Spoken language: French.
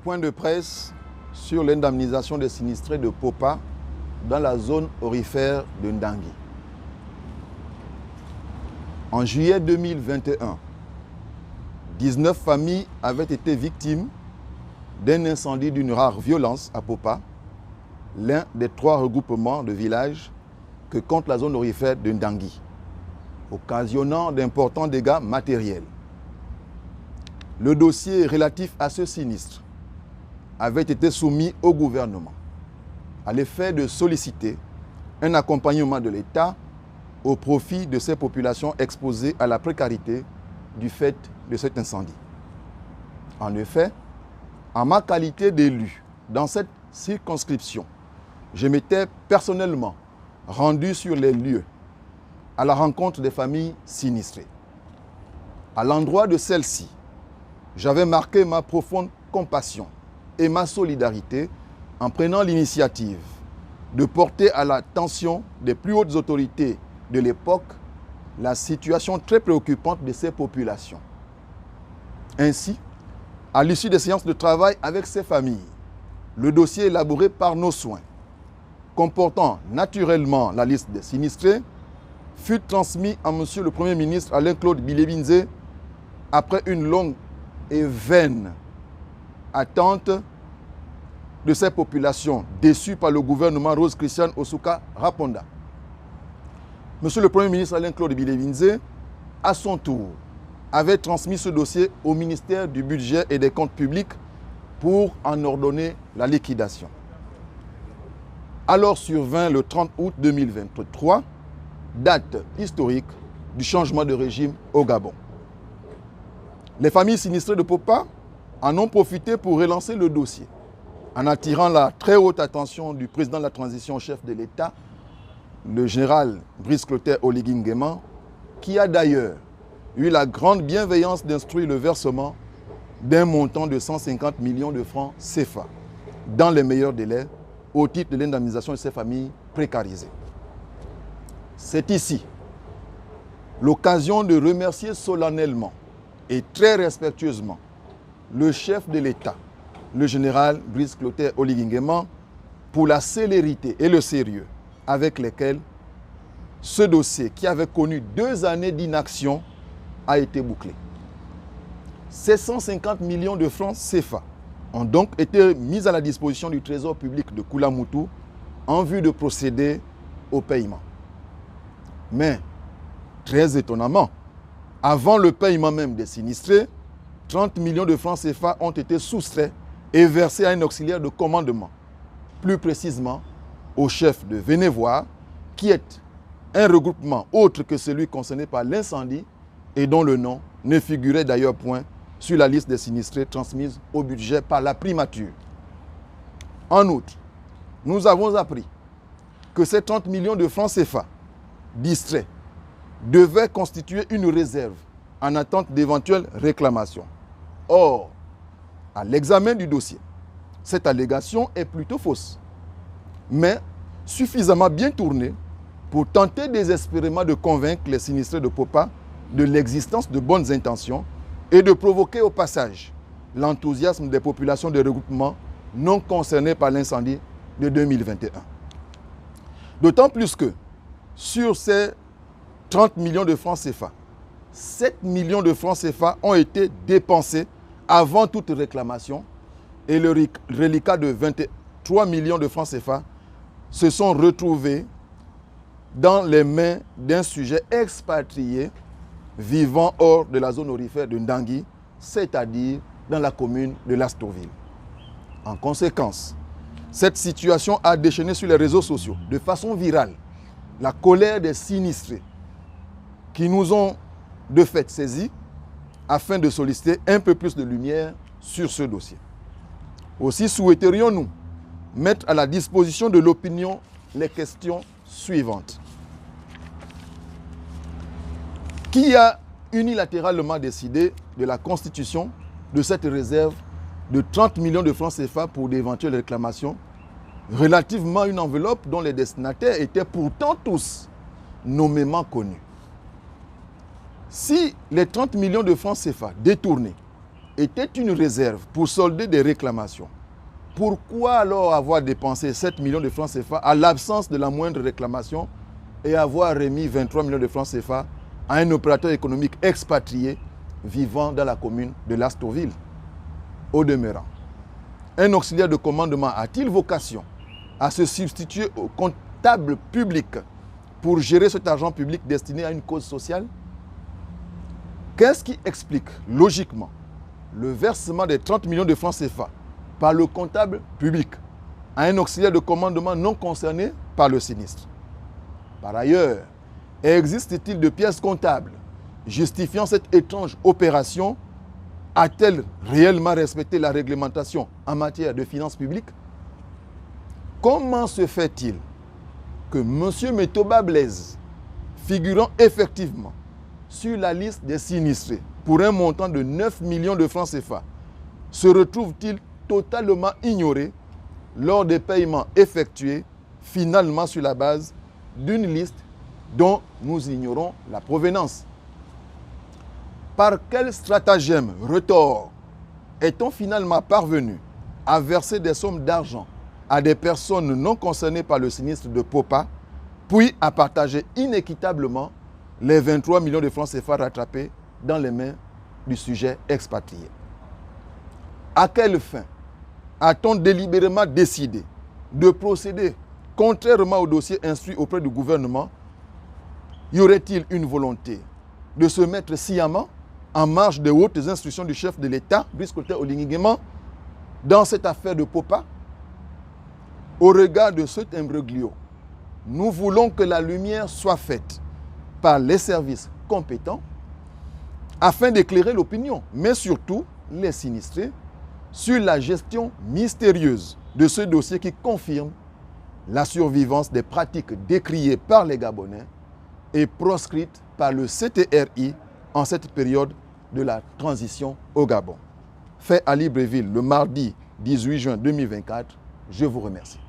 point de presse sur l'indemnisation des sinistrés de Popa dans la zone aurifère de Ndangui. En juillet 2021, 19 familles avaient été victimes d'un incendie d'une rare violence à Popa, l'un des 3 regroupements de villages que compte la zone aurifère de Ndangui, occasionnant d'importants dégâts matériels. Le dossier relatif à ce sinistre avait été soumis au gouvernement à l'effet de solliciter un accompagnement de l'État au profit de ces populations exposées à la précarité du fait de cet incendie. En effet, en ma qualité d'élu dans cette circonscription, je m'étais personnellement rendu sur les lieux à la rencontre des familles sinistrées. À l'endroit de celles-ci, j'avais marqué ma profonde compassion et ma solidarité en prenant l'initiative de porter à l'attention des plus hautes autorités de l'époque la situation très préoccupante de ces populations. Ainsi, à l'issue des séances de travail avec ces familles, le dossier élaboré par nos soins, comportant naturellement la liste des sinistrés, fut transmis à M. le Premier ministre Alain-Claude Bilebinze après une longue et vaine attente de ces populations déçues par le gouvernement Rose Christiane Osuka Raponda. Monsieur le Premier ministre Alain-Claude Bilebinze, à son tour, avait transmis ce dossier au ministère du Budget et des Comptes publics pour en ordonner la liquidation. Alors survint le 30 août 2023, date historique du changement de régime au Gabon. Les familles sinistrées de Popa en ont profité pour relancer le dossier, en attirant la très haute attention du président de la transition chef de l'État, le général Brice Clotaire Oligui Nguema, qui a d'ailleurs eu la grande bienveillance d'instruire le versement d'un montant de 150 millions de francs CFA, dans les meilleurs délais, au titre de l'indemnisation de ces familles précarisées. C'est ici l'occasion de remercier solennellement et très respectueusement le chef de l'État, le général Brice Clotaire Oligui Nguema, pour la célérité et le sérieux avec lesquels ce dossier, qui avait connu 2 années d'inaction, a été bouclé. Ces 150 millions de francs CFA ont donc été mis à la disposition du Trésor public de Koulamoutou en vue de procéder au paiement. Mais, très étonnamment, avant le paiement même des sinistrés, 30 millions de francs CFA ont été soustraits et versés à un auxiliaire de commandement, plus précisément au chef de Vénévoire, qui est un regroupement autre que celui concerné par l'incendie et dont le nom ne figurait d'ailleurs point sur la liste des sinistrés transmise au budget par la primature. En outre, nous avons appris que ces 30 millions de francs CFA distraits devaient constituer une réserve en attente d'éventuelles réclamations. Or, à l'examen du dossier, cette allégation est plutôt fausse, mais suffisamment bien tournée pour tenter désespérément de convaincre les sinistrés de Popa de l'existence de bonnes intentions et de provoquer au passage l'enthousiasme des populations de regroupement non concernées par l'incendie de 2021. D'autant plus que, sur ces 30 millions de francs CFA, 7 millions de francs CFA ont été dépensés avant toute réclamation et le reliquat de 23 millions de francs CFA se sont retrouvés dans les mains d'un sujet expatrié vivant hors de la zone aurifère de Ndangui, c'est-à-dire dans la commune de Lastourville. En conséquence, cette situation a déchaîné sur les réseaux sociaux de façon virale la colère des sinistrés qui nous ont de fait saisis afin de solliciter un peu plus de lumière sur ce dossier. Aussi souhaiterions-nous mettre à la disposition de l'opinion les questions suivantes. Qui a unilatéralement décidé de la constitution de cette réserve de 30 millions de francs CFA pour d'éventuelles réclamations relativement à une enveloppe dont les destinataires étaient pourtant tous nommément connus? Si les 30 millions de francs CFA détournés était une réserve pour solder des réclamations, pourquoi alors avoir dépensé 7 millions de francs CFA à l'absence de la moindre réclamation et avoir remis 23 millions de francs CFA à un opérateur économique expatrié vivant dans la commune de Lastourville? Au demeurant, un auxiliaire de commandement a-t-il vocation à se substituer au comptable public pour gérer cet argent public destiné à une cause sociale? Qu'est-ce qui explique logiquement le versement des 30 millions de francs CFA par le comptable public à un auxiliaire de commandement non concerné par le sinistre? Par ailleurs, existe-t-il de pièces comptables justifiant cette étrange opération? A-t-elle réellement respecté la réglementation en matière de finances publiques? Comment se fait-il que M. Metoba Blaise, figurant effectivement sur la liste des sinistrés pour un montant de 9 millions de francs CFA, se retrouve-t-il totalement ignoré lors des paiements effectués finalement sur la base d'une liste dont nous ignorons la provenance? Par quel stratagème retors est-on finalement parvenu à verser des sommes d'argent à des personnes non concernées par le sinistre de Popa, puis à partager inéquitablement les 23 millions de francs CFA rattrapés dans les mains du sujet expatrié? À quelle fin a-t-on délibérément décidé de procéder contrairement au dossier instruit auprès du gouvernement? Y aurait-il une volonté de se mettre sciemment en marge des hautes instructions du chef de l'État, Brice Clotaire Oligui-Nguema, dans cette affaire de Popa? Au regard de cet imbroglio, nous voulons que la lumière soit faite par les services compétents afin d'éclairer l'opinion, mais surtout les sinistrés, sur la gestion mystérieuse de ce dossier qui confirme la survivance des pratiques décriées par les Gabonais et proscrites par le CTRI en cette période de la transition au Gabon. Fait à Libreville le mardi 18 juin 2024, je vous remercie.